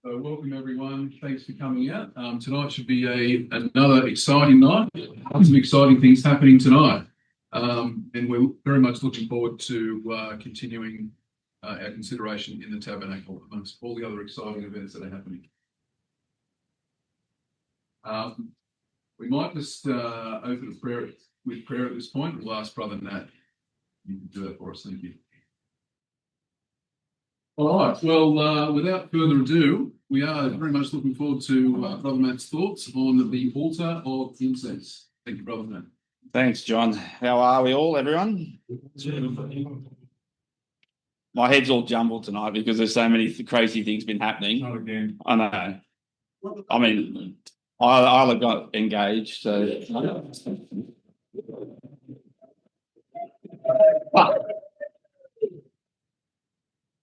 Welcome everyone. Thanks for coming out. Tonight should be another exciting night. Lots of exciting things happening tonight, and we're very much looking forward to continuing our consideration in the Tabernacle amongst all the other exciting events that are happening. We might just open a prayer with prayer at this point. We'll ask Brother Nat. You can do that for us. Thank you. All right. Well, without further ado, we are very much looking forward to Brother Matt's thoughts on the altar of incense. Thank you, Brother Matt. Thanks, John. How are we all, everyone? My head's all jumbled tonight because there's so many crazy things been happening. Not again. I know. I mean, I got engaged, so.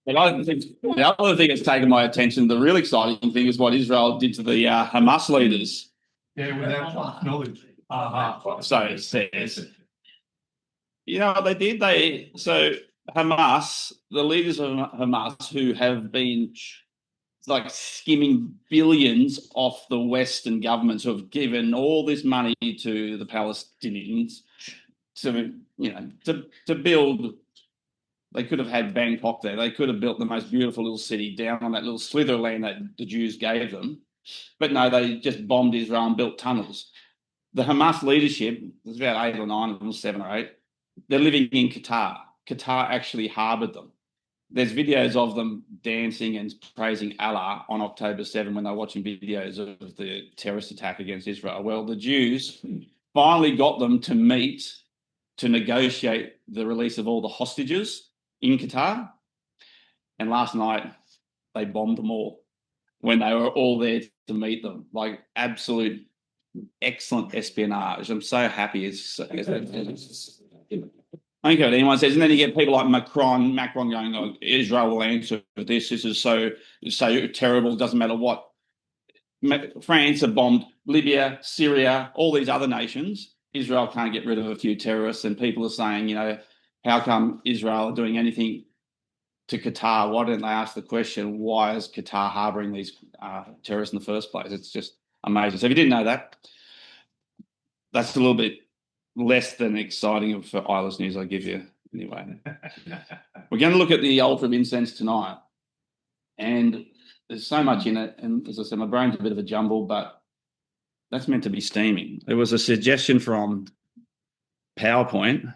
The other thing that's taken my attention, the really exciting thing, is what Israel did to the Hamas leaders. Yeah, without knowledge. So it says. You know what they did? So Hamas, the leaders of Hamas, who have been like skimming billions off the Western governments, who have given all this money to the Palestinians to build. They could have had Bangkok there. They could have built the most beautiful little city down on that little slither of land that the Jews gave them. But no, they just bombed Israel and built tunnels. The Hamas leadership, there's about 8 or 9 of them, 7 or 8, they're living in Qatar. Qatar actually harboured them. There's videos of them dancing and praising Allah on October 7 when they're watching videos of the terrorist attack against Israel. Well, the Jews finally got them to meet to negotiate the release of all the hostages in Qatar, and last night they bombed them all when they were all there to meet them. Like absolute excellent espionage. I'm so happy. I don't care what anyone says, and then you get people like Macron going, "Oh, Israel will answer for this. This is so terrible. Doesn't matter what." France have bombed Libya, Syria, all these other nations. Israel can't get rid of a few terrorists, and people are saying, how come Israel are doing anything to Qatar? Why don't they ask the question, why is Qatar harbouring these terrorists in the first place? It's just amazing. So if you didn't know that, that's a little bit less than exciting for Eyeless News I give you anyway. We're going to look at the altar of incense tonight. And there's so much in it. And as I said, my brain's a bit of a jumble, but that's meant to be steaming. There was a suggestion from PowerPoint.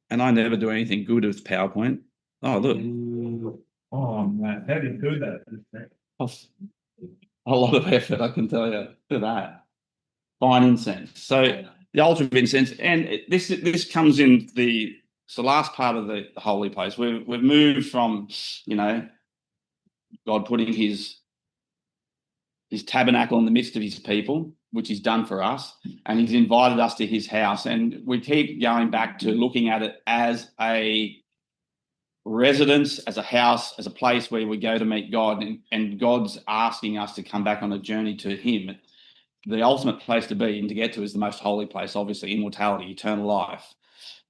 And I never do anything good with PowerPoint. Oh, look. Oh, man. How do you do that? A lot of effort, I can tell you. Look at that. Fine incense. So the altar of incense. And this comes in the last part of the holy place. We've moved from, God putting his tabernacle in the midst of his people, which he's done for us, and he's invited us to his house. And we keep going back to looking at it as a residence, as a house, as a place where we go to meet God, and God's asking us to come back on a journey to him. The ultimate place to be and to get to is the most holy place, obviously, immortality, eternal life.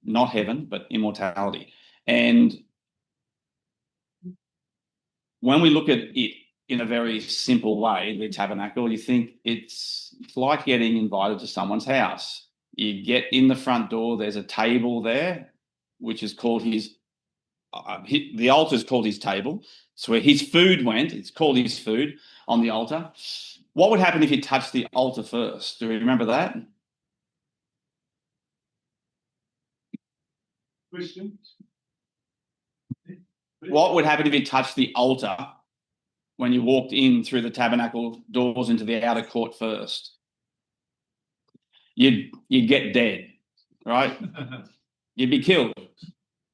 Not heaven, but immortality. And when we look at it in a very simple way, the tabernacle, you think it's like getting invited to someone's house. You get in the front door, there's a table there, which is called the altar is called his table. So where his food went, it's called his food on the altar. What would happen if you touched the altar first? Do you remember that? Questions? What would happen if you touched the altar when you walked in through the tabernacle doors into the outer court first? You'd get dead, right? You'd be killed.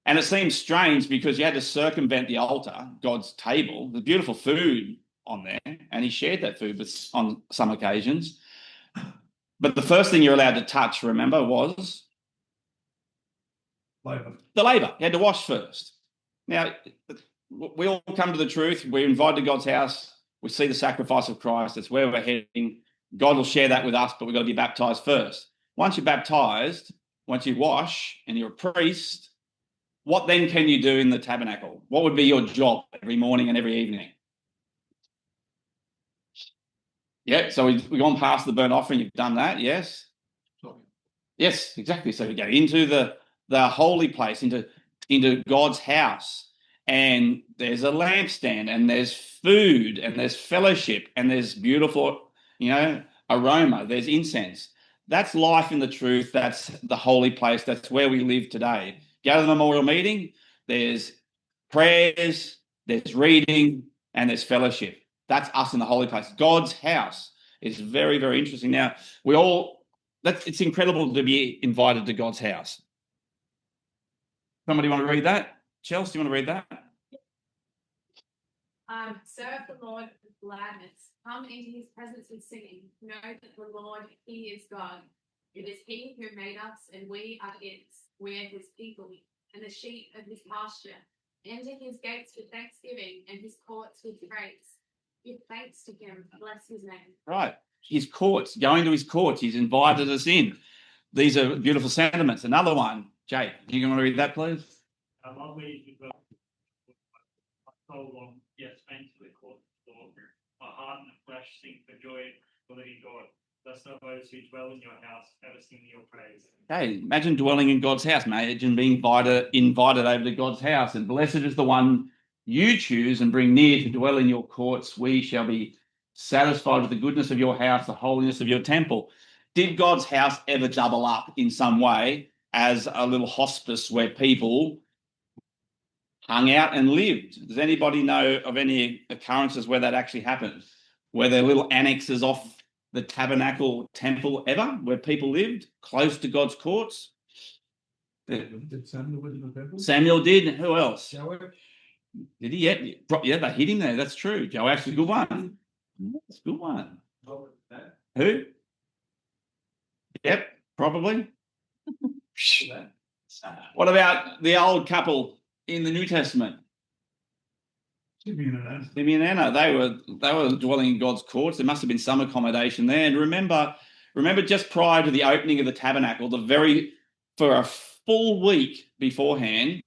And it seems strange because you had to circumvent the altar, God's table, the beautiful food on there, and he shared that food on some occasions. But the first thing you're allowed to touch, remember, was the laver. You had to wash first. Now, we all come to the truth. We're invited to God's house. We see the sacrifice of Christ. That's where we're heading. God will share that with us, but we've got to be baptized first. Once you're baptized, once you wash and you're a priest, What then can you do in the tabernacle? What would be your job every morning and every evening? Yeah, so we've gone past the burnt offering. You've done that, yes? Yes, exactly. So we go into the holy place, into God's house, and there's a lampstand, and there's food, and there's fellowship, and there's beautiful, aroma. There's incense. That's life in the truth. That's the holy place. That's where we live today. Go to the memorial meeting. There's prayers, there's reading, and there's fellowship. That's us in the holy place. God's house is very, very interesting. Now, it's incredible to be invited to God's house. Somebody want to read that? Chelsea, do you want to read that? Serve the Lord with gladness. Come into his presence with singing. Know that the Lord, he is God. It is he who made us, and we are his. We are his people, and the sheep of his pasture. Enter his gates with thanksgiving, and his courts with praise. Give thanks to him. Bless his name. Right. His courts, going to his courts. He's invited us in. These are beautiful sentiments. Another one. Jay, you want to read that, please? My soul long, yes, thanks for the court of the Lord. My heart and flesh sing for joy for the living God. Thus are those who dwell in your house, ever sing your praise. Hey, imagine dwelling in God's house. Imagine being invited over to God's house. And blessed is the one you choose and bring near to dwell in your courts. We shall be satisfied with the goodness of your house, the holiness of your temple. Did God's house ever double up in some way as a little hospice where people hung out and lived? Does anybody know of any occurrences where that actually happened? Where there are little annexes off the tabernacle temple ever, where people lived close to God's courts? Did Samuel live in the temple? Samuel did. Who else? Joash? Did he? Yeah, they hit him there. That's true. Joash is a good one. That's a good one. Who? Yep, probably. What about the old couple in the New Testament? Timmy and Anna. They were dwelling in God's courts. There must have been some accommodation there. And remember, just prior to the opening of the tabernacle, for a full week beforehand,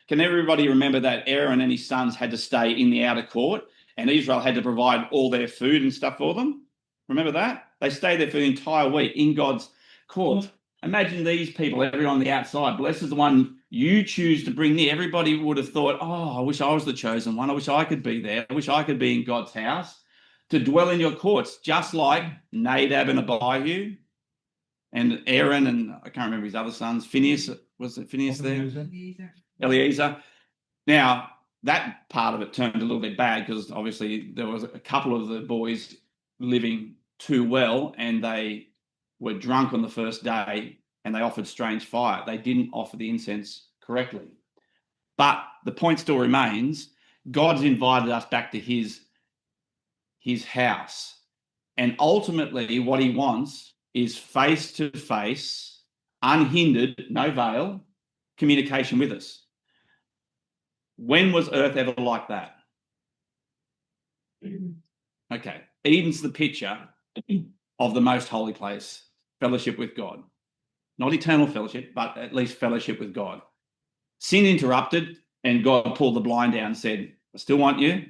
can everybody remember that Aaron and his sons had to stay in the outer court, and Israel had to provide all their food and stuff for them? Remember that? They stayed there for the entire week in God's court. Imagine these people, everyone on the outside. Blessed is the one you choose to bring near. Everybody would have thought, oh, I wish I was the chosen one. I wish I could be there. I wish I could be in God's house to dwell in your courts, just like Nadab and Abihu and Aaron and I can't remember his other sons. Phineas, was it Phineas there? Eliezer. Now, that part of it turned a little bit bad because obviously there was a couple of the boys living too well and they were drunk on the first day and they offered strange fire. They didn't offer the incense correctly. But the point still remains, God's invited us back to his house. And ultimately what he wants is face-to-face, unhindered, no veil, communication with us. When was earth ever like that? Okay. Eden's the picture of the most holy place, fellowship with God. Not eternal fellowship, but at least fellowship with God. Sin interrupted and God pulled the blind down and said, I still want you,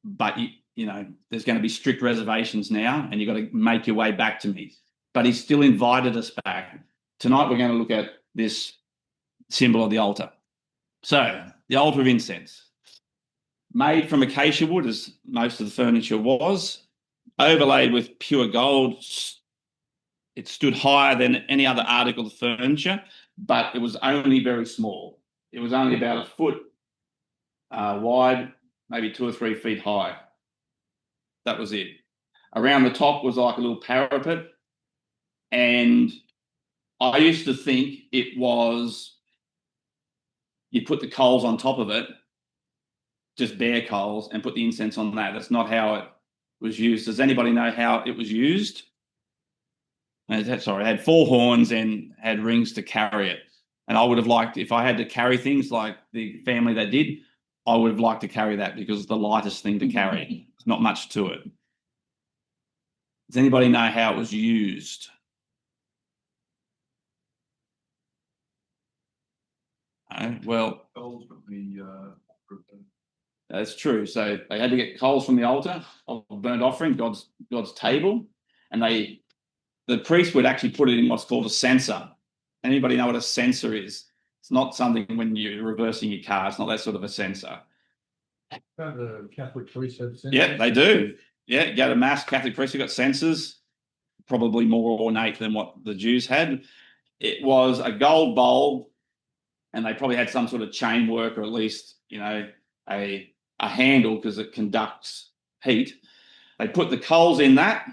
but there's going to be strict reservations now and you've got to make your way back to me. But he still invited us back. Tonight we're going to look at this symbol of the altar. So, the altar of incense, made from acacia wood, as most of the furniture was, overlaid with pure gold. It stood higher than any other article of furniture, but it was only very small. It was only about a foot wide, maybe 2 or 3 feet high. That was it. Around the top was like a little parapet, and I used to think it was you put the coals on top of it, just bare coals, and put the incense on that. That's not how it was used. Does anybody know how it was used? It had 4 horns and had rings to carry it. And I would have liked, if I had to carry things like the family that did, I would have liked to carry that because it's the lightest thing to carry. There's not much to it. Does anybody know how it was used? No, well, Gold from the, that's true. So they had to get coals from the altar of burnt offering, God's table, and the priest would actually put it in what's called a censer. Anybody know what a censer is? It's not something when you're reversing your car. It's not that sort of a censer. The Catholic priest have censers. Yeah, they do. Yeah, you go to mass, Catholic priests have got censers, probably more ornate than what the Jews had. It was a gold bowl, and they probably had some sort of chain work, or at least, a handle, because it conducts heat. They put the coals in that,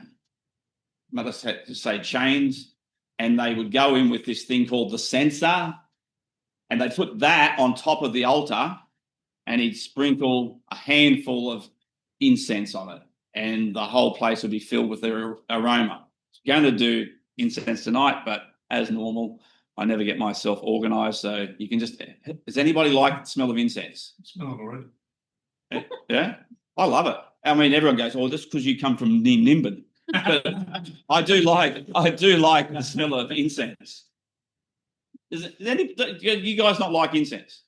let us say chains, and they would go in with this thing called the censer, and they put that on top of the altar, and he'd sprinkle a handful of incense on it, and the whole place would be filled with their aroma. I'm going to do incense tonight, but as normal, I never get myself organised. So you can just, does anybody like the smell of incense? smell it already. Yeah, I love it. I mean, everyone goes, "Oh, just because you come from near Nimbin," but I do like the smell of incense. You guys not like incense?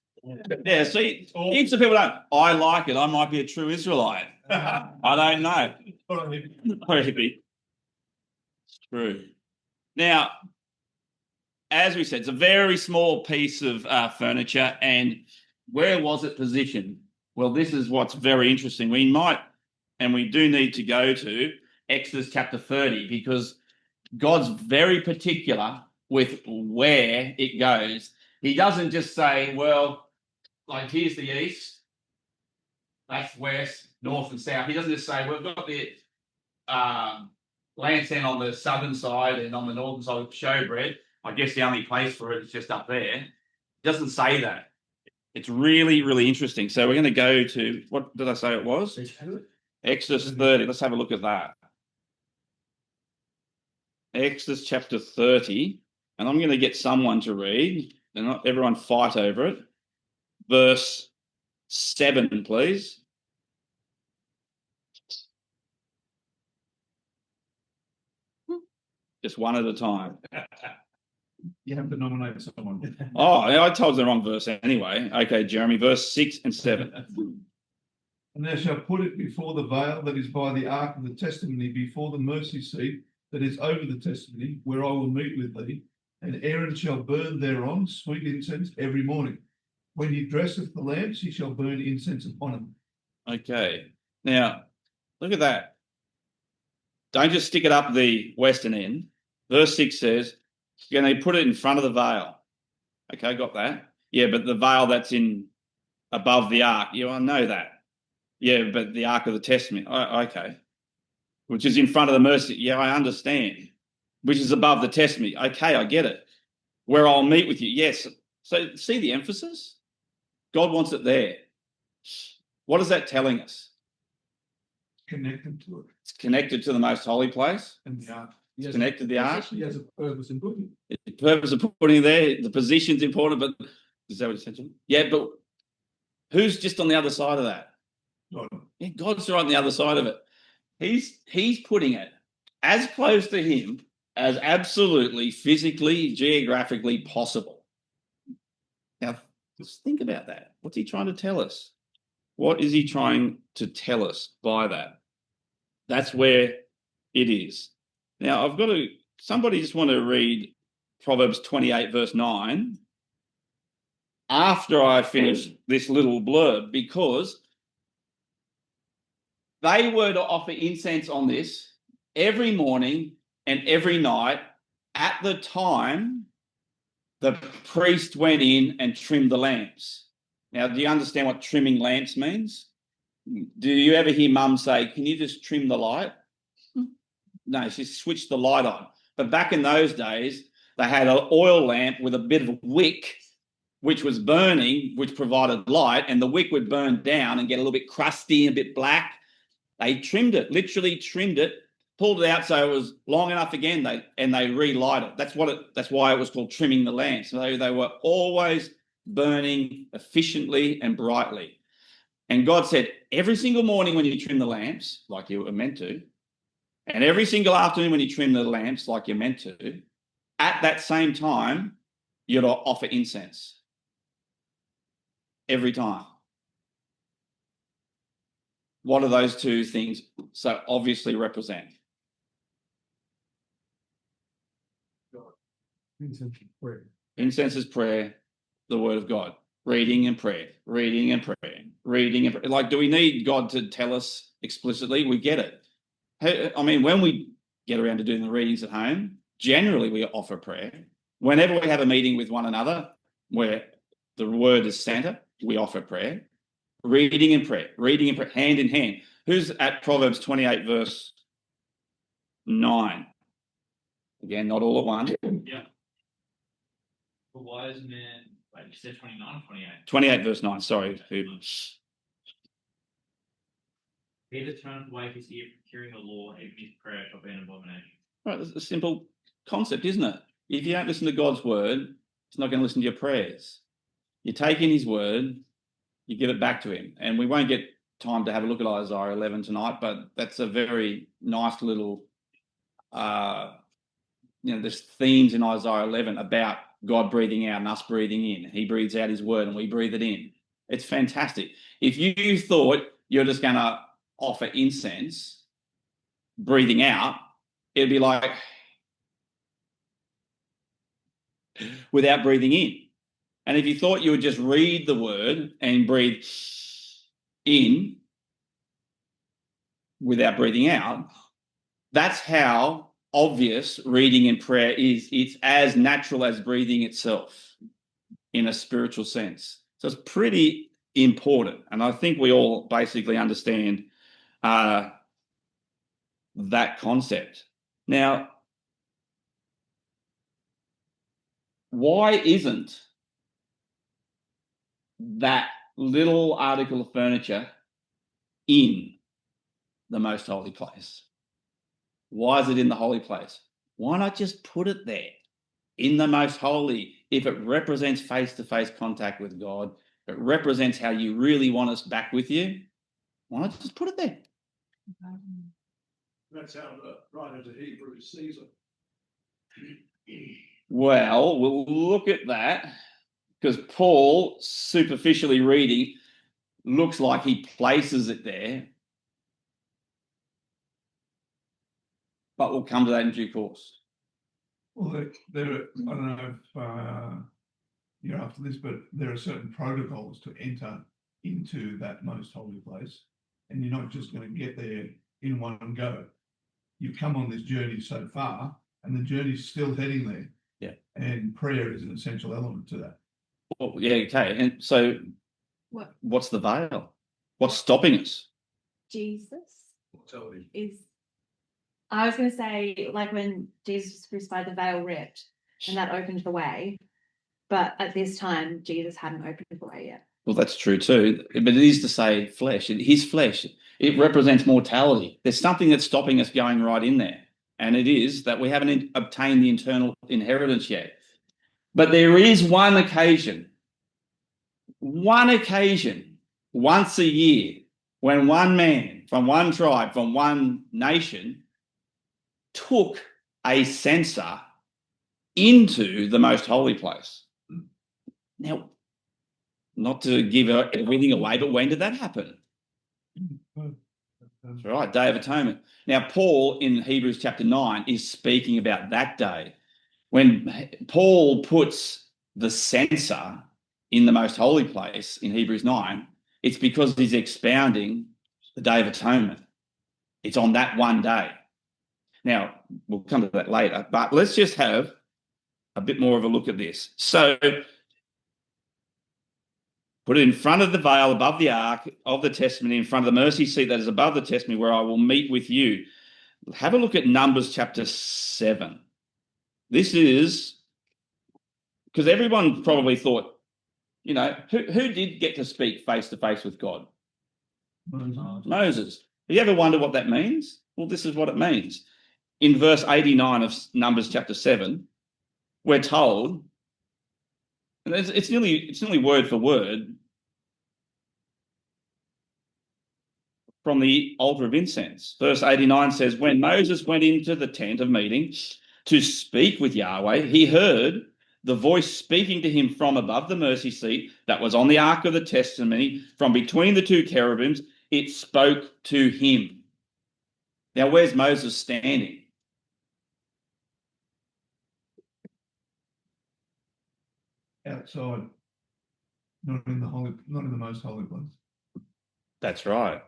Yeah. See, heaps of people don't. I like it. I might be a true Israelite. I don't know. Maybe. It's true. Now, as we said, it's a very small piece of furniture, and where was it positioned? Well, this is what's very interesting. We do need to go to Exodus chapter 30, because God's very particular with where it goes. He doesn't just say, well, like, here's the east, that's west, north and south. He doesn't just say, we've got the lampstand on the southern side and on the northern side of showbread. I guess the only place for it is just up there. It doesn't say that. It's really, really interesting. So we're going to go to, what did I say it was? Exodus 30. Let's have a look at that. Exodus chapter 30. And I'm going to get someone to read. And not everyone fight over it. Verse 7, please. Just one at a time. You have to nominate someone. Oh, I told the wrong verse anyway. Okay, Jeremy, verse 6 and 7. And thou shalt put it before the veil that is by the ark of the testimony, before the mercy seat that is over the testimony, where I will meet with thee. And Aaron shall burn thereon sweet incense every morning. When he dresseth the lamps, he shall burn incense upon them. Okay. Now, look at that. Don't just stick it up the western end. Verse 6 says, you're going to put it in front of the veil. Okay, got that. Yeah, but the veil that's in above the ark, I know that. Yeah, but the ark of the testament, okay. Which is in front of the mercy. Yeah, I understand. Which is above the testimony. Okay, I get it. Where I'll meet with you. Yes. So see the emphasis? God wants it there. What is that telling us? Connected to it. It's connected to the most holy place. And the ark. It's connected to the ark. He has a purpose in putting it. The purpose of putting it there, the position's important, but is that what you said to me? Yeah, but who's just on the other side of that? God. Yeah, God's right on the other side of it. He's putting it as close to him as absolutely physically, geographically possible. Now, just think about that. What's he trying to tell us? What is he trying to tell us by that? That's where it is. Now, somebody just want to read Proverbs 28, verse 9, after I finish this little blurb, because they were to offer incense on this every morning and every night at the time the priest went in and trimmed the lamps. Now, do you understand what trimming lamps means? Do you ever hear mum say, can you just trim the light? No, she switched the light on. But back in those days, they had an oil lamp with a bit of a wick, which was burning, which provided light, and the wick would burn down and get a little bit crusty and a bit black. They trimmed it, literally trimmed it, pulled it out so it was long enough again, and they relight it. That's why it was called trimming the lamps. So they were always burning efficiently and brightly. And God said, every single morning when you trim the lamps, like you were meant to, and every single afternoon when you trim the lamps, like you're meant to, at that same time, you're to offer incense. every time. What do those two things so obviously represent? Incense and prayer. Incense is prayer, the word of God. Reading and prayer, reading and prayer, reading and prayer. Like, do we need God to tell us explicitly? We get it. I mean, when we get around to doing the readings at home, generally we offer prayer. Whenever we have a meeting with one another where the word is center, we offer prayer. Reading and prayer, hand in hand. Who's at Proverbs 28, verse 9? Again, not all at once. Yeah. A wise man, like you said, 29 or 28? 28, verse 9, sorry. He that turneth away his ear from hearing the law, even his prayer shall be an abomination. Right, it's a simple concept, isn't it? If you don't listen to God's word, He's not going to listen to your prayers. You take in His word, you give it back to Him. And we won't get time to have a look at Isaiah 11 tonight, but that's a very nice little, there's themes in Isaiah 11 about God breathing out and us breathing in. He breathes out His word and we breathe it in. It's fantastic. If you thought you're just going to offer incense, breathing out, it'd be like without breathing in. And if you thought you would just read the word and breathe in without breathing out, that's how obvious reading and prayer is. It's as natural as breathing itself in a spiritual sense. So it's pretty important. And I think we all basically understand that concept. Now, why isn't that little article of furniture in the most holy place? Why is it in the holy place? Why not just put it there in the most holy? If it represents face-to-face contact with God, it represents how you really want us back with you, why not just put it there? That's how the writer to Hebrews sees it. Well, we'll look at that because Paul, superficially reading, looks like he places it there. But we'll come to that in due course. Well, there I don't know if you're after this, but there are certain protocols to enter into that most holy place, and you're not just going to get there in one go. You've come on this journey so far, and the journey's still heading there. Yeah. And prayer is an essential element to that. Well, yeah, okay. And so what's the veil? What's stopping us? Jesus Mortality. is. I was going to say, like when Jesus was crucified, the veil ripped and that opened the way. But at this time, Jesus hadn't opened the way yet. Well, that's true too. But it is to say flesh. His flesh, it represents mortality. There's something that's stopping us going right in there. And it is that we haven't obtained the eternal inheritance yet. But there is one occasion, once a year, when one man from one tribe, from one nation, took a censer into the most holy place. Now, not to give everything away, but when did that happen? That's right, Day of Atonement. Now, Paul in Hebrews chapter 9 is speaking about that day. When Paul puts the censer in the most holy place in Hebrews 9, it's because he's expounding the Day of Atonement. It's on that one day. Now, we'll come to that later, but let's just have a bit more of a look at this. So, put it in front of the veil above the ark of the testimony, in front of the mercy seat that is above the testimony, where I will meet with you. Have a look at Numbers chapter 7. This is, because everyone probably thought, who did get to speak face to face with God? Moses. Have you ever wondered what that means? Well, this is what it means. In verse 89 of Numbers chapter 7, we're told, and it's nearly word for word from the altar of incense. Verse 89 says, when Moses went into the tent of meeting to speak with Yahweh, he heard the voice speaking to him from above the mercy seat that was on the ark of the testimony, from between the two cherubims, it spoke to him. Now, where's Moses standing? Outside, not in the most holy place. That's right.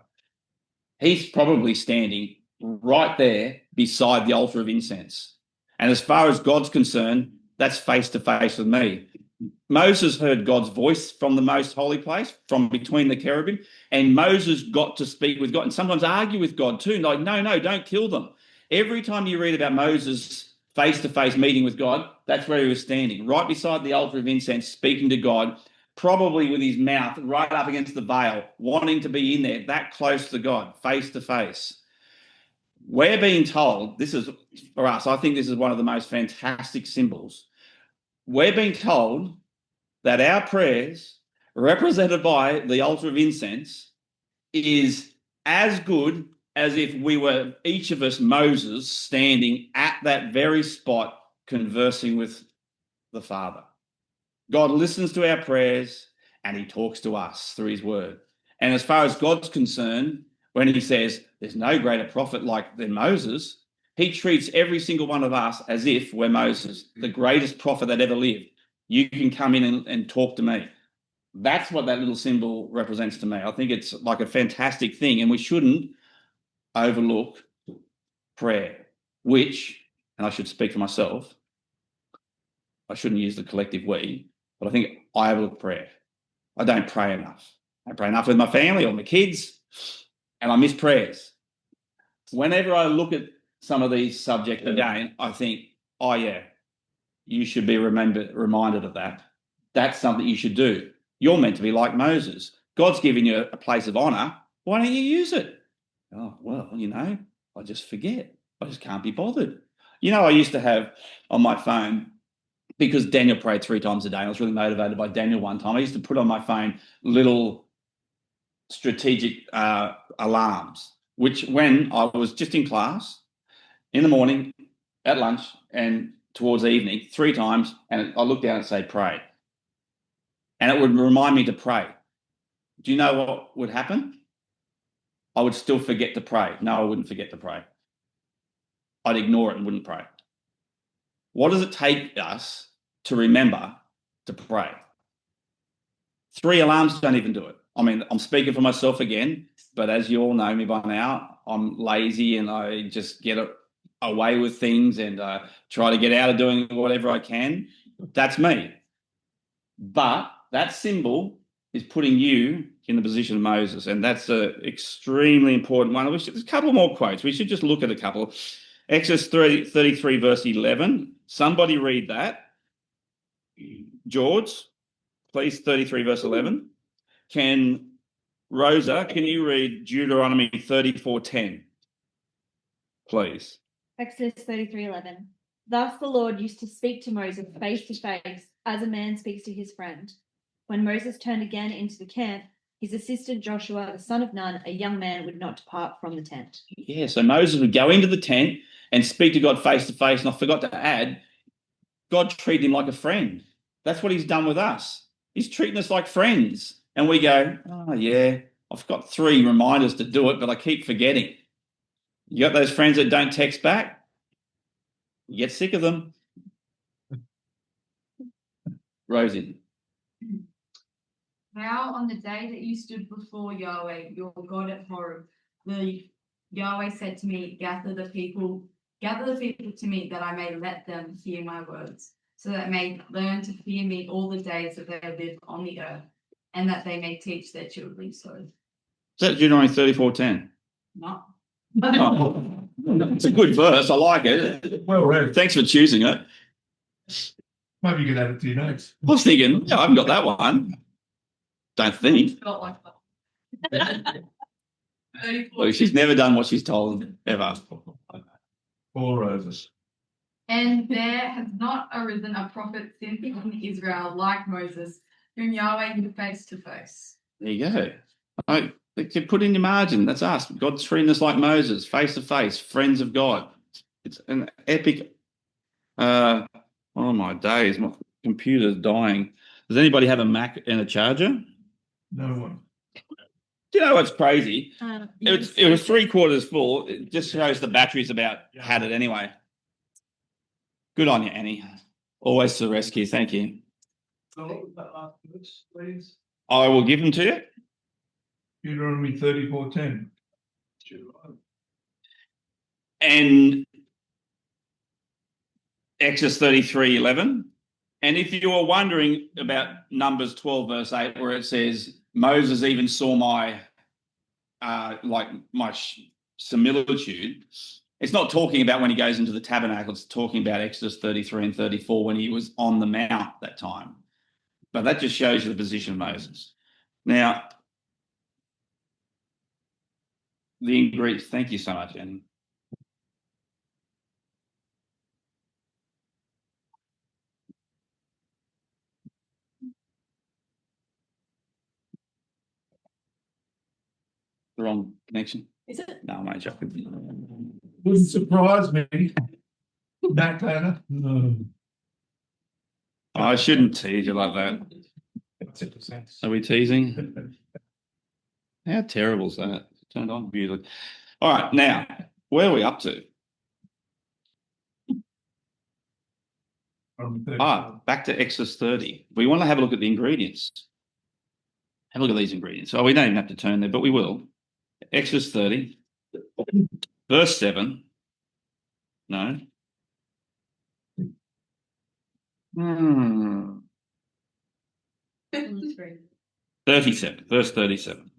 He's probably standing right there beside the altar of incense. And as far as God's concerned, that's face to face with me. Moses heard God's voice from the most holy place, from between the cherubim, and Moses got to speak with God and sometimes argue with God too. Like, no, don't kill them. Every time you read about Moses' face-to-face meeting with God, that's where he was standing, right beside the altar of incense, speaking to God, probably with his mouth right up against the veil, wanting to be in there, that close to God, face-to-face. We're being told, this is, for us, I think this is one of the most fantastic symbols. We're being told that our prayers, represented by the altar of incense, is as good as if we were, each of us, Moses, standing at that very spot conversing with the Father. God listens to our prayers and he talks to us through his word. And as far as God's concerned, when he says there's no greater prophet than Moses, he treats every single one of us as if we're Moses, the greatest prophet that ever lived. You can come in and talk to me. That's what that little symbol represents to me. I think it's like a fantastic thing, and we shouldn't overlook prayer, which, and I should speak for myself, I shouldn't use the collective we, but I think I overlook prayer. I don't pray enough. I pray enough with my family or my kids, and I miss prayers. Whenever I look at some of these subjects again, I think, oh yeah, you should be reminded of that. That's something you should do. You're meant to be like Moses. God's given you a place of honour. Why don't you use it? Oh, well, I just forget. I just can't be bothered. I used to have on my phone, because Daniel prayed 3 times a day. I was really motivated by Daniel one time. I used to put on my phone little strategic alarms, which when I was just in class, in the morning, at lunch, and towards evening, 3 times, and I looked down and say, pray. And it would remind me to pray. Do you know what would happen? I would still forget to pray. No, I wouldn't forget to pray. I'd ignore it and wouldn't pray. What does it take us to remember to pray? 3 alarms don't even do it. I mean, I'm speaking for myself again, but as you all know me by now, I'm lazy and I just get away with things and try to get out of doing whatever I can. That's me. But that symbol is putting you in the position of Moses, and that's an extremely important one. There's a couple more quotes. We should just look at a couple. Exodus 33, verse 11. Somebody read that. George, please, 33, verse 11. Rosa, can you read Deuteronomy 34:10, please? Exodus 33:11. Thus the Lord used to speak to Moses face to face, as a man speaks to his friend. When Moses turned again into the camp, his assistant Joshua, the son of Nun, a young man, would not depart from the tent. Yeah, so Moses would go into the tent and speak to God face to face. And I forgot to add, God treated him like a friend. That's what he's done with us. He's treating us like friends. And we go, oh, yeah, I've got 3 reminders to do it, but I keep forgetting. You got those friends that don't text back? You get sick of them. Rosie. How on the day that you stood before Yahweh, your God at Horeb, Yahweh said to me, gather the people to me, that I may let them hear my words, so that they may learn to fear me all the days that they live on the earth, and that they may teach their children so. Is that Deuteronomy 34:10? No. Oh, it's a good verse. I like it. Well read. Thanks for choosing it. Maybe you can add it to your notes. I was thinking, yeah, I haven't got that one. Don't think. Not like that. Look, she's never done what she's told, ever. 4 roses. And there has not arisen a prophet since in Israel like Moses, whom Yahweh knew face to face. There you go. Put in your margin. That's us. God's treating us like Moses, face to face, friends of God. It's an epic. Oh my days! computer's dying. Does anybody have a Mac and a charger? No one. Do you know what's crazy? Yes. It was 3/4 full. It just shows the battery's about had it anyway. Good on you, Annie. Always to the rescue. Thank you. So what was that last verse, please? I will give them to you. Deuteronomy 34:10. And Exodus 33:11. And if you are wondering about Numbers 12 verse 8, where it says, Moses even saw my similitude, it's not talking about when he goes into the tabernacle. It's talking about Exodus 33 and 34 when he was on the mount that time. But that just shows you the position of Moses. Now, the ingredients. Thank you so much, Annie. The wrong connection. Is it? No, mate, joking. Wouldn't surprise me. That Tanner. No. I shouldn't tease you like that. Are we teasing? How terrible is that? Turned on beautifully. All right, now, where are we up to? Back to Exodus 30. We want to have a look at the ingredients. Have a look at these ingredients. Oh, we don't even have to turn there, but we will. Exodus 30, verse 7. No. 37, verse 37.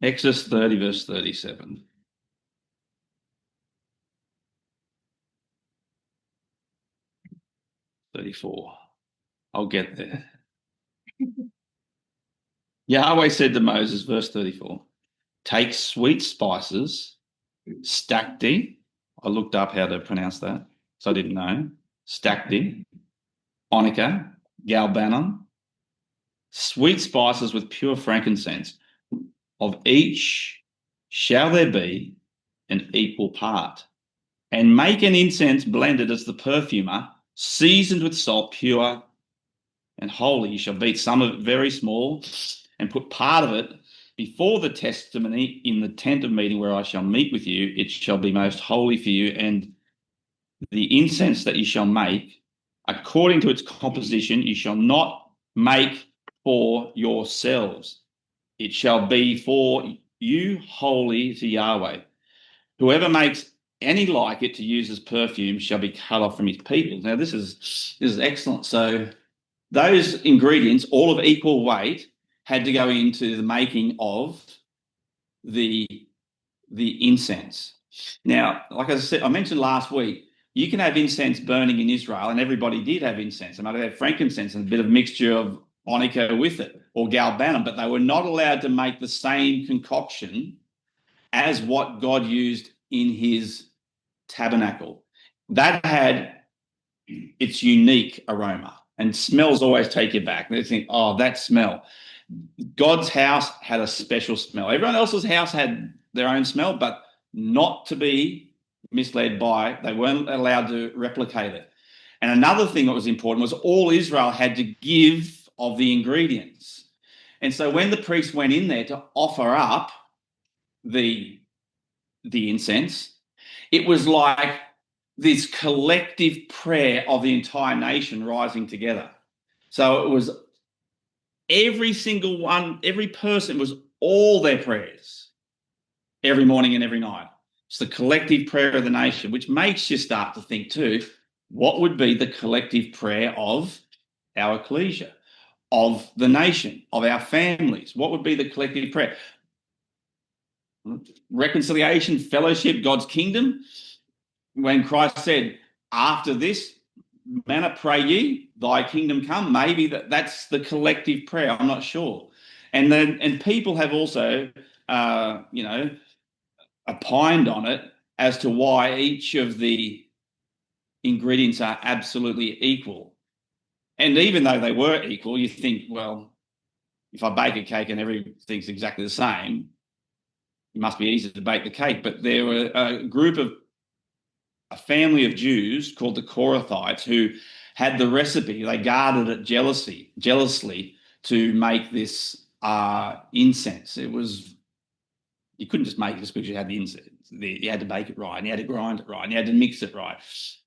Exodus 30, verse 37. I'll get there. Yahweh said to Moses, verse 34, take sweet spices, stacti. I looked up how to pronounce that, so I didn't know. Stacti, onycha, galbanum, sweet spices with pure frankincense. Of each shall there be an equal part. And make an incense blended as the perfumer, seasoned with salt, pure and holy. You shall beat some of it very small and put part of it before the testimony in the tent of meeting where I shall meet with you. It shall be most holy for you. And the incense that you shall make, according to its composition, you shall not make for yourselves. It shall be for you holy to Yahweh. Whoever makes any like it to use as perfume shall be cut off from his people. Now, this is excellent. So those ingredients, all of equal weight, had to go into the making of the incense. Now, like I said, I mentioned last week, you can have incense burning in Israel, and everybody did have incense. They might have frankincense and a bit of mixture of onycha with it, or galbanum, but they were not allowed to make the same concoction as what God used in his tabernacle. That had its unique aroma, and smells always take you back. They think, oh, that smell. God's house had a special smell. Everyone else's house had their own smell, but not to be misled by, they weren't allowed to replicate it. And another thing that was important was all Israel had to give of the ingredients. And so when the priest went in there to offer up the incense, it was like this collective prayer of the entire nation rising together. So it was every single one, every person, was all their prayers every morning and every night. It's the collective prayer of the nation, which makes you start to think too, what would be the collective prayer of our Ecclesia, of the nation, of our families? What would be the collective prayer? Reconciliation, fellowship, God's kingdom. When Christ said, after this manner pray ye, thy kingdom come, maybe that's the collective prayer. I'm not sure. And people have also, opined on it as to why each of the ingredients are absolutely equal. And even though they were equal, you think, well, if I bake a cake and everything's exactly the same, it must be easy to bake the cake. But there were a family of Jews called the Korathites who had the recipe. They guarded it jealously to make this incense. You couldn't just make it just because you had the incense. You had to bake it right, and you had to grind it right, and you had to mix it right.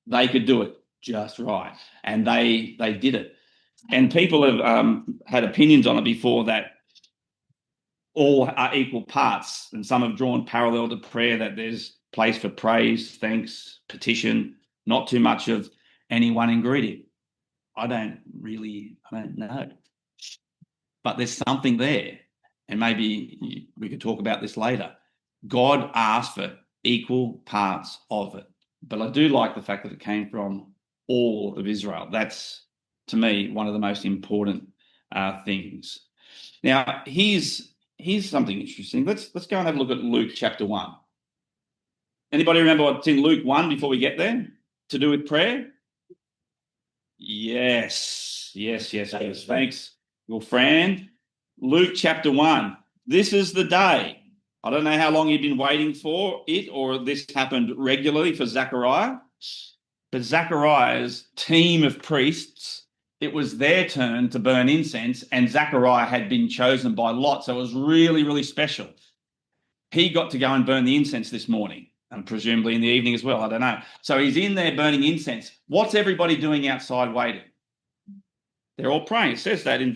They could do it just right, and they did it. And people have had opinions on it before that all are equal parts, and some have drawn parallel to prayer, that there's place for praise, thanks, petition, not too much of any one ingredient. I don't know. But there's something there, and maybe we could talk about this later. God asked for equal parts of it. But I do like the fact that it came from all of Israel. That's, to me, one of the most important things. Now, here's something interesting. Let's go and have a look at Luke chapter 1. Anybody remember what's in Luke 1 before we get there? To do with prayer? Yes. Thanks, your friend. Luke chapter 1. This is the day. I don't know how long you've been waiting for it, or this happened regularly for Zechariah. But Zechariah's team of priests, it was their turn to burn incense, and Zechariah had been chosen by lot, so it was really, really special. He got to go and burn the incense this morning, and presumably in the evening as well, I don't know. So he's in there burning incense. What's everybody doing outside waiting? They're all praying. It says that in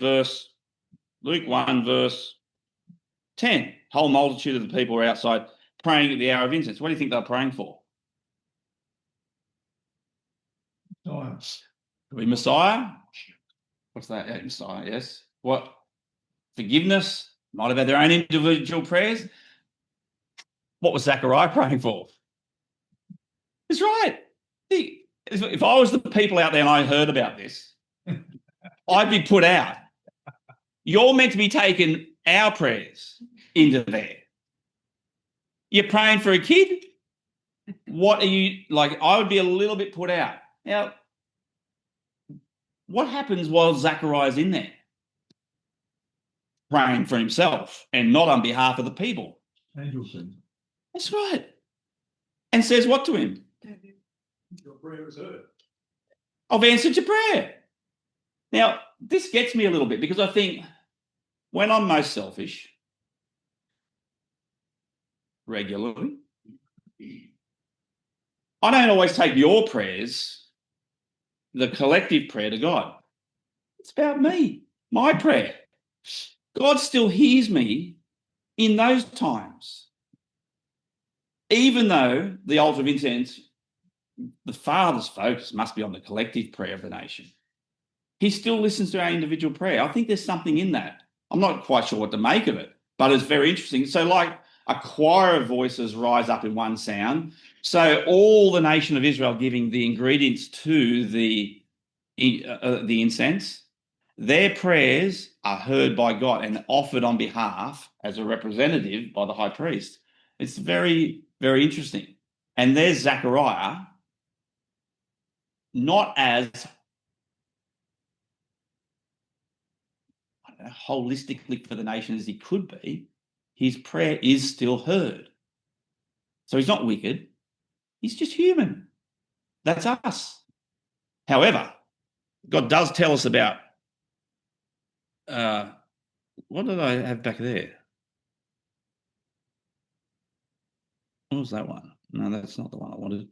Luke 1, verse 10. Whole multitude of the people were outside praying at the hour of incense. What do you think they're praying for? Could be Messiah. What's that? Yeah, Messiah, yes. What? Forgiveness. Might have had their own individual prayers. What was Zechariah praying for? That's right. If I was the people out there and I heard about this, I'd be put out. You're meant to be taking our prayers into there. You're praying for a kid? What are you like? I would be a little bit put out. Now, what happens while Zechariah's in there? Praying for himself and not on behalf of the people. Angel sings. That's right. And says what to him? Your prayer is heard. I've answered your prayer. Now, this gets me a little bit because I think when I'm most selfish, regularly, I don't always take your prayers, the collective prayer, to God. It's about me, my prayer. God still hears me in those times. Even though the altar of incense, the Father's focus must be on the collective prayer of the nation, he still listens to our individual prayer. I think there's something in that. I'm not quite sure what to make of it, but it's very interesting. So like a choir of voices rise up in one sound. So all the nation of Israel giving the ingredients to the incense, their prayers are heard by God and offered on behalf as a representative by the high priest. It's very, very interesting. And there's Zechariah, not as holistically for the nation as he could be. His prayer is still heard. So he's not wicked. He's just human. That's us. However, God does tell us about what did I have back there? What was that one? No, that's not the one I wanted.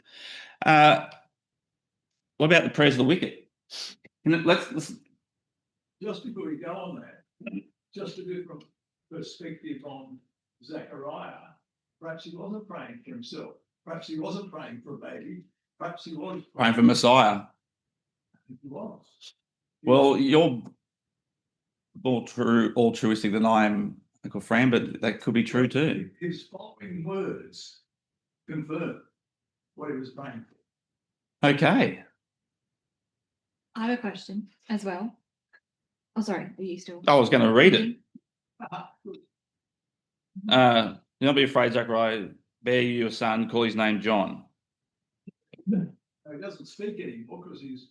What about the prayers of the wicked? Let's Just before we go on that, just a different perspective on Zechariah. Perhaps he wasn't praying for himself. Perhaps he wasn't praying for a baby. Perhaps he was praying for Messiah. I think he was. Well, you're more altruistic than I am, Uncle Fran, but that could be true too. His following words confirm what he was praying for. Okay. I have a question as well. Oh, sorry. Are you still? I was going to read it. Do not be afraid, Zechariah. Bear you a son, call his name John. He doesn't speak anymore because he's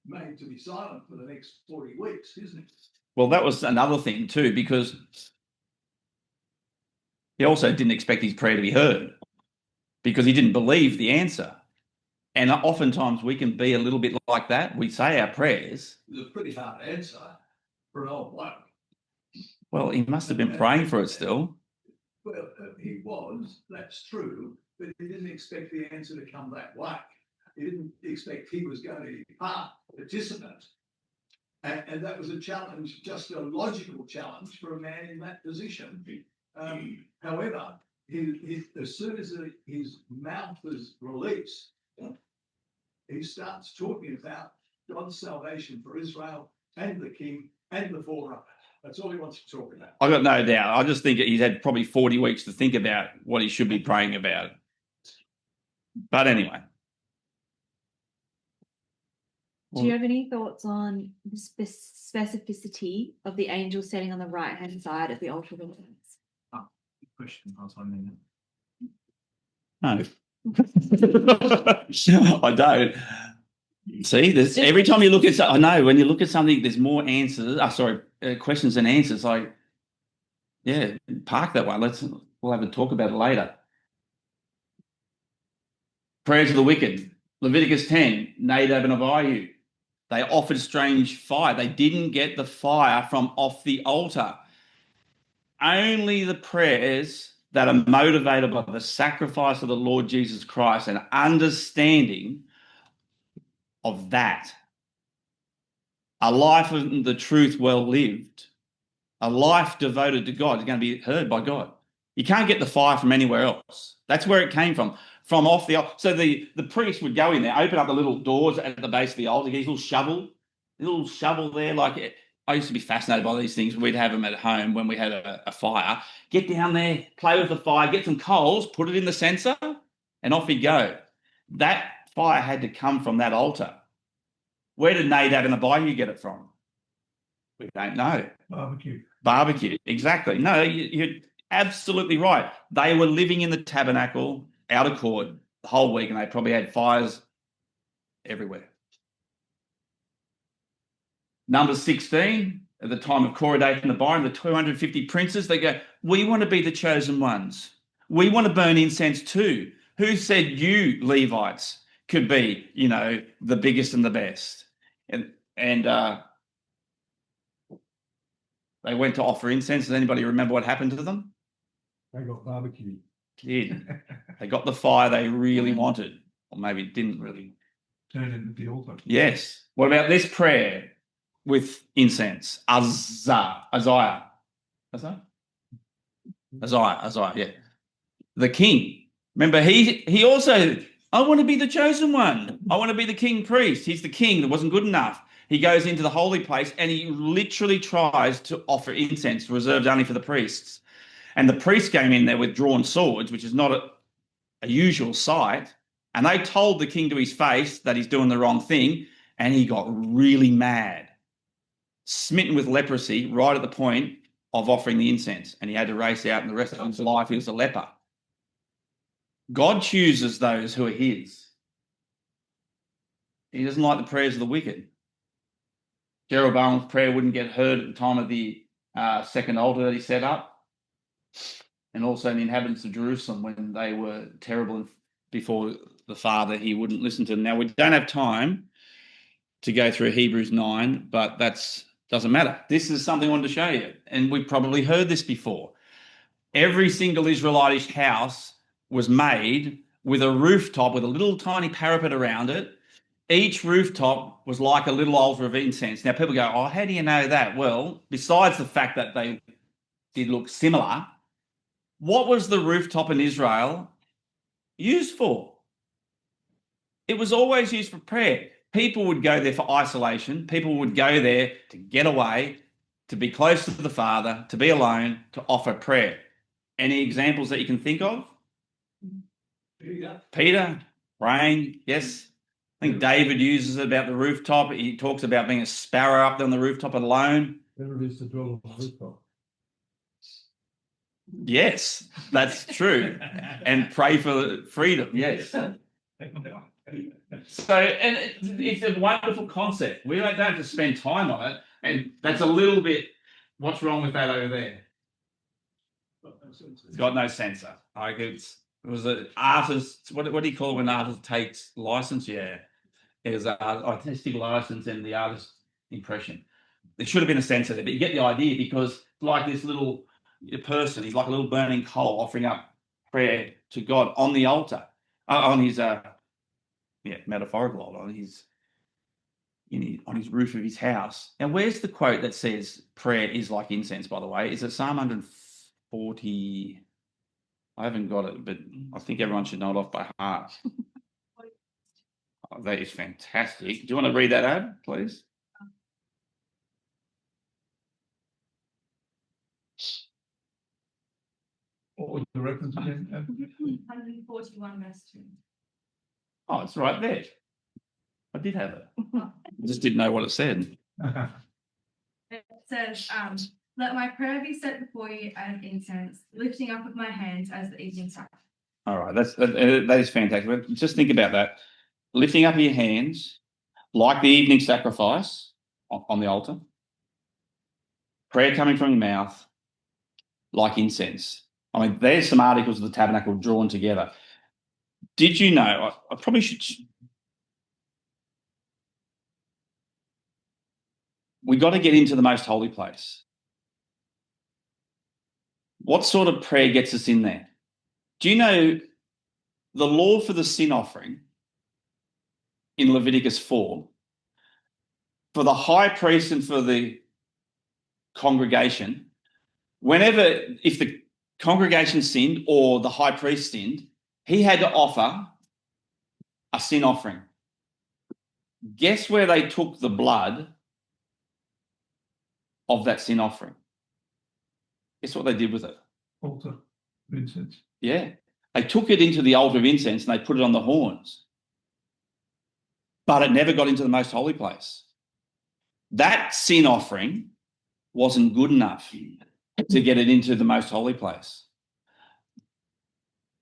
made to be silent for the next 40 weeks, isn't he? Well, that was another thing too, because he also didn't expect his prayer to be heard because he didn't believe the answer. And oftentimes we can be a little bit like that. We say our prayers. It's a pretty hard answer for an old bloke. Well, he must have been praying for it still. Well, he was, that's true, but he didn't expect the answer to come that way. He didn't expect he was going to be part participant. And that was a challenge, just a logical challenge for a man in that position. However, as soon as his mouth was released, he starts talking about God's salvation for Israel and the king and the forerunner. That's all he wants to talk about. I got no doubt. I just think he's had probably 40 weeks to think about what he should be praying about. But anyway. Do you have any thoughts on the specificity of the angel sitting on the right-hand side of the altar of incense? Question, I was wondering. No. I don't. See, there's every time you look at I know when you look at something, there's more answers. Questions than answers. Like, yeah, park that one. We'll have a talk about it later. Prayers of the wicked. Leviticus 10, Nadab and Abihu. They offered strange fire. They didn't get the fire from off the altar. Only the prayers that are motivated by the sacrifice of the Lord Jesus Christ and understanding of that. A life of the truth well lived, a life devoted to God is going to be heard by God. You can't get the fire from anywhere else. That's where it came from off the altar. So the priest would go in there, open up the little doors at the base of the altar, get his little shovel there. Like I used to be fascinated by these things. We'd have them at home when we had a fire. Get down there, play with the fire, get some coals, put it in the censer, and off he'd go. That fire had to come from that altar. Where did Nadab and Abihu get it from? We don't know. Barbecue, exactly. No, you're absolutely right. They were living in the tabernacle, out of court, the whole week, and they probably had fires everywhere. Number 16, at the time of coronation of Byron, the 250 princes, they go, we want to be the chosen ones. We want to burn incense too. Who said you, Levites, could be, the biggest and the best? And they went to offer incense. Does anybody remember what happened to them? They got barbecued. Did. They got the fire they really wanted, or maybe didn't really. Turn into the altar. Yes. What about this prayer with incense? Isaiah, yeah. The king. Remember, he also, I want to be the chosen one. I want to be the king priest. He's the king that wasn't good enough. He goes into the holy place and he literally tries to offer incense reserved only for the priests. And the priests came in there with drawn swords, which is not a usual sight. And they told the king to his face that he's doing the wrong thing. And he got really mad, smitten with leprosy right at the point of offering the incense. And he had to race out, and the rest of his life he was a leper. God chooses those who are his. He doesn't like the prayers of the wicked. Jeroboam's prayer wouldn't get heard at the time of the second altar that he set up. And also the inhabitants of Jerusalem, when they were terrible before the Father, he wouldn't listen to them. Now, we don't have time to go through Hebrews 9, but that doesn't matter. This is something I wanted to show you. And we've probably heard this before. Every single Israelitish house was made with a rooftop with a little tiny parapet around it. Each rooftop was like a little altar of incense. Now, people go, oh, how do you know that? Well, besides the fact that they did look similar, what was the rooftop in Israel used for? It was always used for prayer. People would go there for isolation. People would go there to get away, to be close to the Father, to be alone, to offer prayer. Any examples that you can think of? Peter, praying, yes. I think David uses it about the rooftop. He talks about being a sparrow up there on the rooftop alone. There it is to dwell on the rooftop. Yes, that's true. And pray for freedom, yes. So, and it's a wonderful concept. We don't have to spend time on it. And that's a little bit, what's wrong with that over there? It's got no sensor. Like It was an artist. What do you call it when an artist takes license? Yeah, it was artistic license and the artist impression. There should have been a censor there, but you get the idea because like this little person, he's like a little burning coal offering up prayer to God on the altar, on his metaphorical altar, on his roof of his house. Now, where's the quote that says prayer is like incense? By the way, is it Psalm 140? I haven't got it, but I think everyone should know it off by heart. Oh, that is fantastic. Do you want to read that out, please? What was the reference again? 141 verse 2. Oh, it's right there. I did have it. I just didn't know what it said. It says, let my prayer be set before you as incense, lifting up of my hands as the evening sacrifice. All right, that is fantastic. Just think about that. Lifting up your hands like the evening sacrifice on the altar. Prayer coming from your mouth like incense. I mean, there's some articles of the tabernacle drawn together. Did you know, I probably should... We got to get into the most holy place. What sort of prayer gets us in there? Do you know the law for the sin offering in Leviticus 4, for the high priest and for the congregation, if the congregation sinned or the high priest sinned, he had to offer a sin offering. Guess where they took the blood of that sin offering? Guess what they did with it? Altar of incense. Yeah. They took it into the altar of incense and they put it on the horns. But it never got into the most holy place. That sin offering wasn't good enough to get it into the most holy place.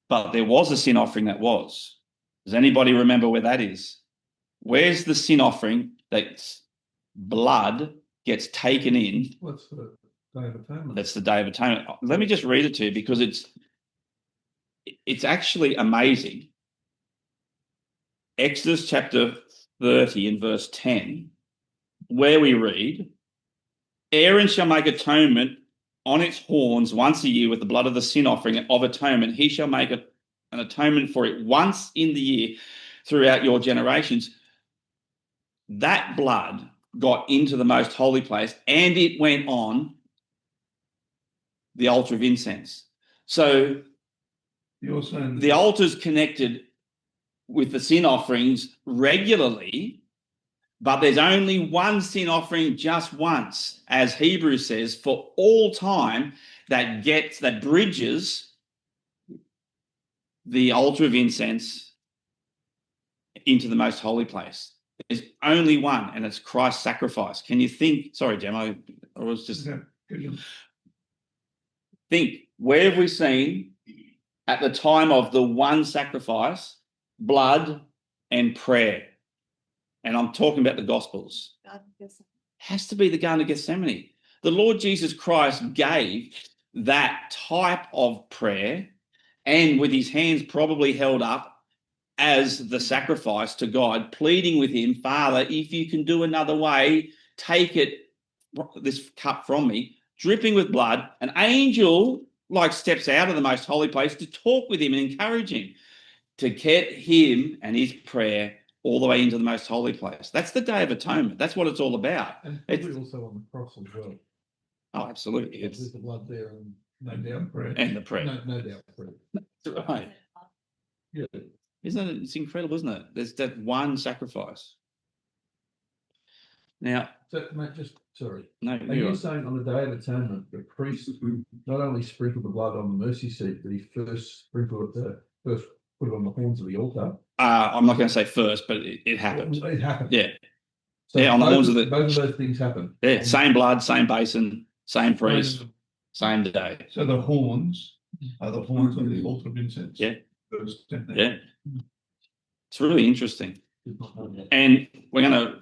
But there was a sin offering that was. Does anybody remember where that is? Where's the sin offering that blood gets taken in? What's the Day of Atonement? That's the Day of Atonement. Let me just read it to you because it's actually amazing. Exodus chapter 30 and verse 10, where we read, Aaron shall make atonement on its horns once a year with the blood of the sin offering of atonement. He shall make an atonement for it once in the year throughout your generations. That blood got into the most holy place and it went on the altar of incense. So You're saying the altar's connected with the sin offerings regularly, but there's only one sin offering just once, as Hebrews says, for all time that bridges the altar of incense into the most holy place. There's only one, and it's Christ's sacrifice. Can you think? Sorry, Jem, I was just think, where have we seen at the time of the one sacrifice, blood and prayer? And I'm talking about the Gospels. Has to be the Garden of Gethsemane. The Lord Jesus Christ gave that type of prayer, and with his hands probably held up as the sacrifice to God, pleading with him, Father, if you can do another way, take this cup from me, dripping with blood. An angel steps out of the most holy place to talk with him and encourage him to get him and his prayer all the way into the most holy place. That's the Day of Atonement. That's what it's all about. And it's also on the cross as well. Oh, absolutely. There's the blood there and no doubt prayer. And the prayer. No doubt prayer. That's right. Yeah. Isn't it? It's incredible, isn't it? There's that one sacrifice. Now, So, mate, sorry. no, Are you saying on the Day of Atonement, the priest not only sprinkled the blood on the mercy seat, but he first put it on the horns of the altar? I'm not going to say first, but it happened. It happened. Yeah. So Yeah, on the horns of the... Both of those things happen. Yeah, same blood, same basin, same priest, same day. So the horns are the horns of the altar of incense. Yeah. First, Yeah. It's really interesting. And I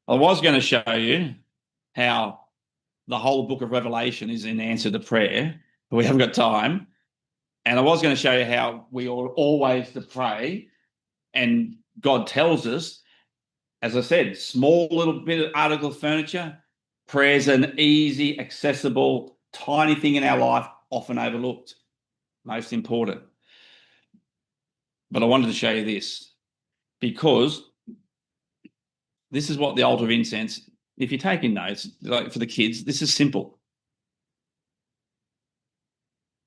was going to show you how the whole book of Revelation is in answer to prayer, but we haven't got time. And I was going to show you how we are always to pray, and God tells us, as I said, small little bit of article of furniture. Prayer's an easy, accessible, tiny thing in our life, often overlooked, most important. But I wanted to show you this, because this is what the altar of incense, if you're taking notes, like for the kids, this is simple.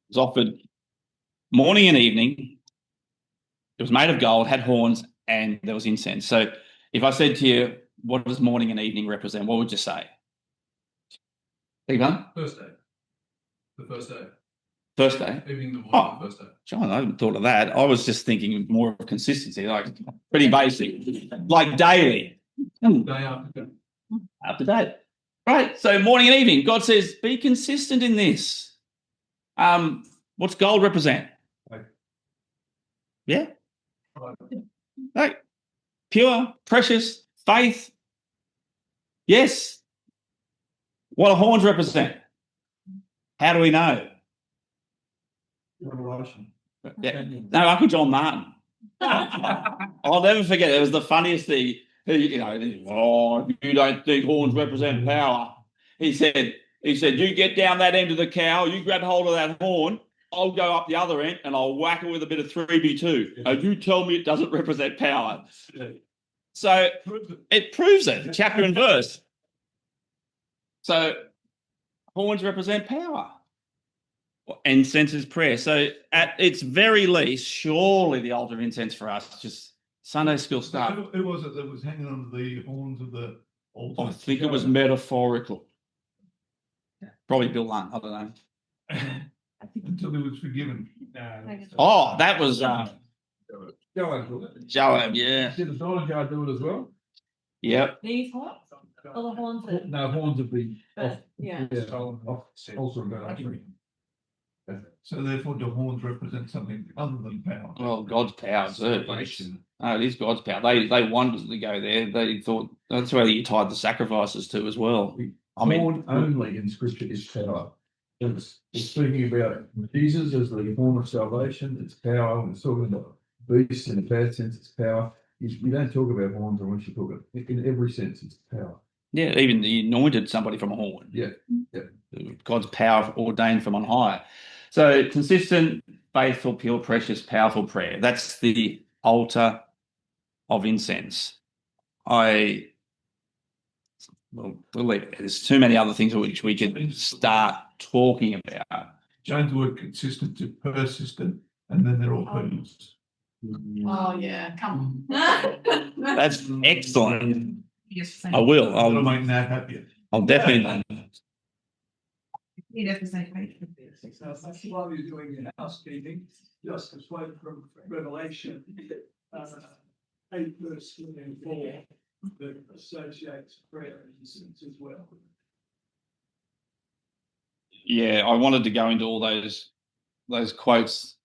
It's offered morning and evening. It was made of gold, had horns, and there was incense. So if I said to you, what does morning and evening represent? What would you say? Stephen? First day. The first day. First day? Evening, the morning, Oh. the first day. John, I hadn't thought of that. I was just thinking more of consistency, like pretty basic, like daily. Day after day. Up to date. Right. So morning and evening. God says, be consistent in this. What's gold represent? Faith. Yeah. Like pure, precious, faith. Yes. What do horns represent? How do we know? Revelation. Yeah. No, Uncle John Martin. I'll never forget. It was the funniest thing. You don't think horns represent power. He said, you get down that end of the cow, you grab hold of that horn, I'll go up the other end and I'll whack it with a bit of 3B2. And you tell me it doesn't represent power. So it proves it, chapter and verse. So horns represent power. Incense is prayer. So at its very least, surely the altar of incense for us, just Sunday school stuff. Who was it that was hanging on the horns of the altar? I think it was metaphorical. Probably Bill Lunt, I don't know. I think until he was forgiven. Oh, that was Joab, Joab, yeah. did the Adonijah do it as well? Yep. These horns? Or the horns that, No, horns of the. yeah. Also about. So therefore, the horns represent something other than power. Well, God's power too. Oh, it is God's power. They wanted to go there. They thought that's where you tied the sacrifices to as well. I mean, Horn only in Scripture is power. It's speaking about Jesus as the horn of salvation. It's power. When it's talking about beasts in a bad sense, it's power. You don't talk about horns unless you talk about in every sense. It's power. yeah, even the anointed somebody from a horn. Yeah. God's power ordained from on high. So consistent, faithful, pure, precious, powerful prayer. That's the altar of incense. We'll leave it. There's too many other things which we could start talking about. Change the word consistent to persistent, and then they're all permanent. Oh, yeah, come Mm. on. That's excellent. Yes, I will. That'll make Nat happier. I'll definitely. He'd have to say faith. So that's why we're doing your housekeeping, just as well from Revelation, 8 verse 3 and 4, that associates prayer and incense as well. Yeah, I wanted to go into all those quotes,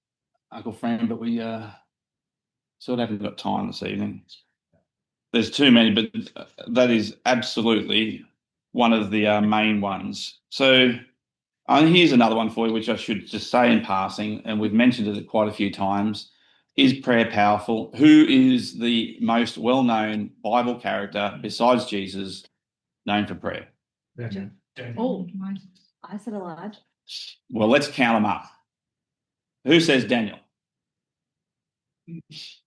Uncle Fran, but we sort of haven't got time this evening. There's too many, but that is absolutely one of the main ones. So here's another one for you, which I should just say in passing, and we've mentioned it quite a few times. Is prayer powerful? Who is the most well-known Bible character besides Jesus known for prayer? Oh, I said Elijah. Well, let's count them up. Who says Daniel?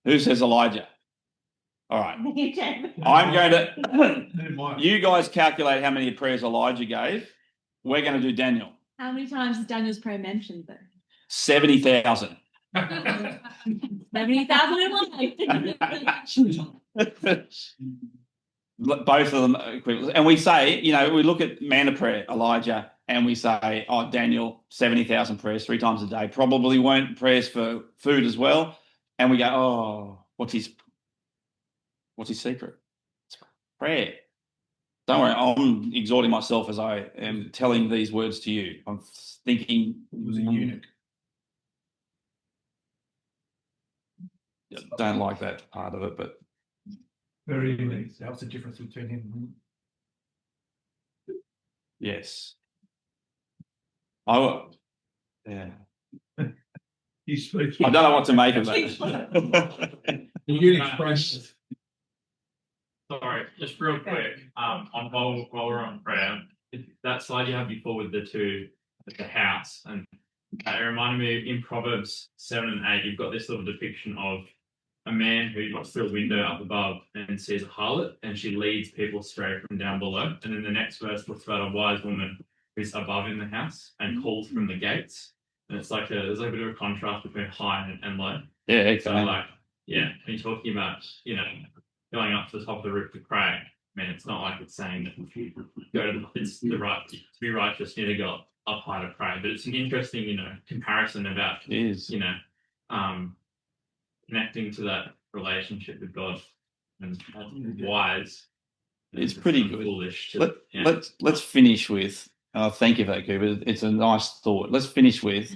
Who says Elijah? All right. I'm going to, you guys calculate how many prayers Elijah gave. We're going to do Daniel. How many times is Daniel's prayer mentioned though? 70,000. 70,001. Both of them are equivalent. And we say, we look at man of prayer, Elijah, and we say, Daniel, 70,000 prayers 3 times a day. Probably weren't prayers for food as well. And we go, what's his secret? It's prayer. Don't worry, I'm exhorting myself as I am telling these words to you. I'm thinking It was a eunuch. Don't like that part of it, but Very unique. That was the difference between him. yes. I will. Yeah. his speech. I don't know what to make of that. You can express. Sorry, just real quick, on while we're on prayer, that slide you had before with the two at the house, and it reminded me in Proverbs 7 and 8, you've got this little depiction of a man who looks through a window up above and sees a harlot, and she leads people astray from down below. And then the next verse talks about a wise woman who's above in the house and calls from the gates. And it's like there's like a bit of a contrast between high and low. Yeah, So exactly. like, yeah, when you're talking about, going up to the top of the roof to pray, I mean, it's not like it's saying that if you go to the right to be righteous, you need to go up high to pray. But it's an interesting, comparison about, It is. connecting to that relationship with God and wise. It's pretty good. Foolish. Let's finish with. Thank you for that, Cooper. It's a nice thought. Let's finish with.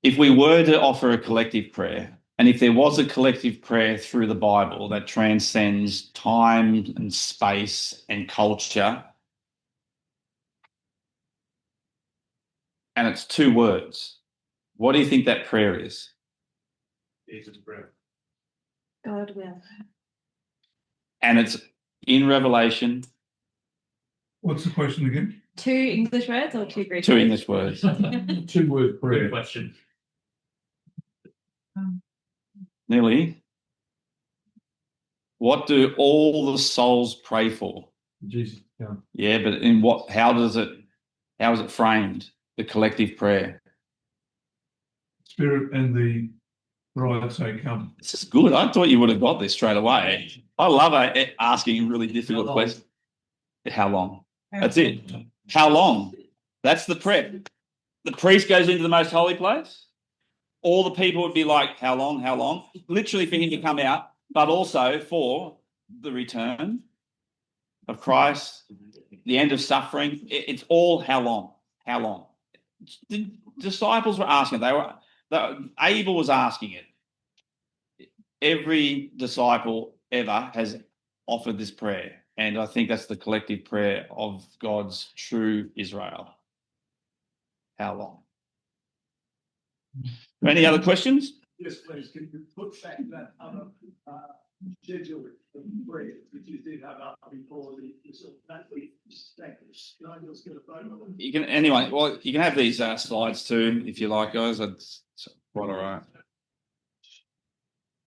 If we were to offer a collective prayer, and if there was a collective prayer through the Bible that transcends time and space and culture, and it's 2 words, what do you think that prayer is? Jesus' prayer. God will. And it's in Revelation. What's the question again? 2 English words or 2 Greek? 2 English words. 2-word prayer. Good question. Nearly. What do all the souls pray for? Jesus. Yeah. Yeah, but in what? How is it framed? The collective prayer. Spirit and the bride say, come. This is good. I thought you would have got this straight away. I love asking really difficult questions. How long? That's it. How long? That's the prayer. The priest goes into the most holy place. All the people would be like, how long? How long? Literally for him to come out, but also for the return of Christ, the end of suffering. It's all how long? How long? The disciples were asking. Abel was asking it. Every disciple ever has offered this prayer, and I think that's the collective prayer of God's true Israel. How long? Any other questions? Yes, please. Can you put back that other schedule of prayer that you did have up before the that we stackers? Can I just get a photo of it? You can anyway. Well, you can have these slides too if you like, guys. It's quite all right.